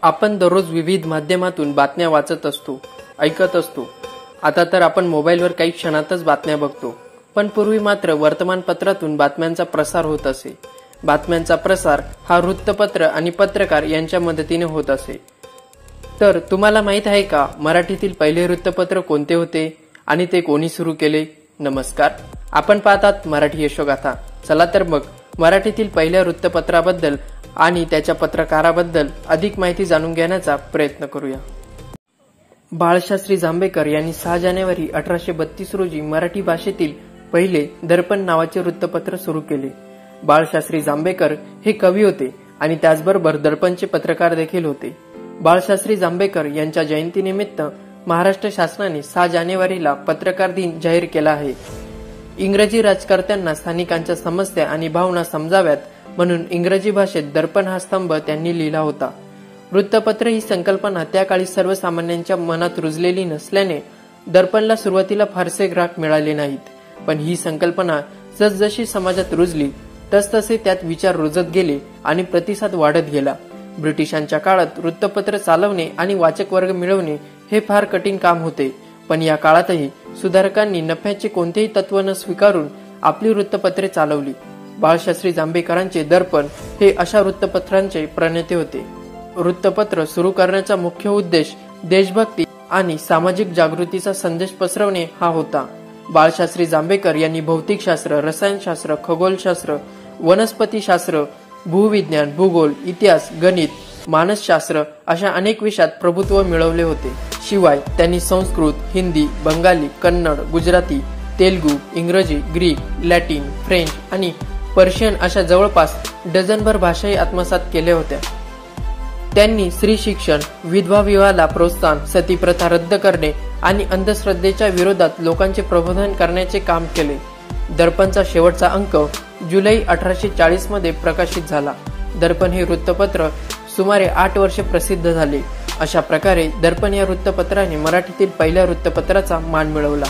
आपण दररोज विविध माध्यमातून बातम्या वाचत असतो, ऐकत असतो. आता तर आपण मोबाईलवर काही क्षणातच बातम्या बघतो. पण पूर्वी मात्र वर्तमानपत्रातून बातम्यांचा प्रसार होत असे. बातम्यांचा प्रसार हा वृत्तपत्र आणि पत्रकार यांच्या मदतीने होत असे. तर तुम्हाला माहित आहे का मराठीतील पहिले वृत्तपत्र कोणते होते आणि ते कोणी सुरू केले? नमस्कार, आपण पाहतात मराठी यशोगाथा. चला तर मग मराठीतील पहिल्या वृत्तपत्राबद्दल आणि त्याच्या पत्रकाराबद्दल अधिक माहिती जाणून घेण्याचा प्रयत्न करूया. बाळशास्त्री जांभेकर यांनी 6 जानेवारी 1832 रोजी मराठी भाषेतील पहिले दर्पण नावाचे वृत्तपत्र सुरू केले. बाळशास्त्री जांभेकर हे कवी होते आणि त्याचबरोबर दर्पणचे पत्रकार देखील होते. बाळशास्त्री जांभेकर यांच्या जयंतीनिमित्त महाराष्ट्र शासनाने 6 जानेवारीला पत्रकार दिन जाहीर केला आहे. इंग्रजी राजकारत्यांना स्थानिकांच्या समस्या आणि भावना समजाव्यात म्हणून इंग्रजी भाषेत दर्पण हा स्तंभ त्यांनी लिहिला होता. वृत्तपत्र ही संकल्पना त्या काळी सर्वसामान्यांच्या मनात रुजलेली नसल्याने दर्पणला सुरुवातीला फारसे ग्राहक मिळाले नाहीत. पण ही संकल्पना जसजशी समाजात रुजली तसतसे त्यात विचार रुजत गेले आणि प्रतिसाद वाढत गेला. ब्रिटिशांच्या काळात वृत्तपत्र चालवणे आणि वाचक वर्ग मिळवणे हे फार कठीण काम होते. पण या काळातही सुधारकांनी नफ्याचे कोणतेही तत्व न स्वीकारून आपली वृत्तपत्रे चालवली. बाळशास्त्री जांभेकरांचे दर्पण हे अशा वृत्तपत्रांचे प्रणेते होते. वृत्तपत्र सुरू करण्याचा मुख्य उद्देश देशभक्ती आणि सामाजिक जागृतीचा संदेश पसरवणे हा होता. बाळशास्त्री जांभेकर यांनी भौतिकशास्त्र, रसायनशास्त्र, खगोलशास्त्र, वनस्पतीशास्त्र, भूविज्ञान, भूगोल, इतिहास, गणित, मानसशास्त्र अशा अनेक विषयात प्रभुत्व मिळवले होते. शिवाय त्यांनी संस्कृत, हिंदी, बंगाली, कन्नड, गुजराती, तेलुगू, इंग्रजी, ग्रीक, लॅटिन, फ्रेंच आणि पर्शियन अशा जवळपास डझनभर भाषाही आत्मसात केल्या होत्या. त्यांनी स्त्री शिक्षण, विधवा विवाहाला प्रोत्साहन, सतीप्रथा रद्द करणे आणि अंधश्रद्धेच्या विरोधात लोकांचे प्रबोधन करण्याचे काम केले. दर्पणचा शेवटचा अंक जुलै 1840 मध्ये प्रकाशित झाला. दर्पण हे वृत्तपत्र सुमारे 8 वर्षे प्रसिद्ध झाले. अशा प्रकारे दर्पण या वृत्तपत्राने मराठीतील पहिल्या वृत्तपत्राचा मान मिळवला.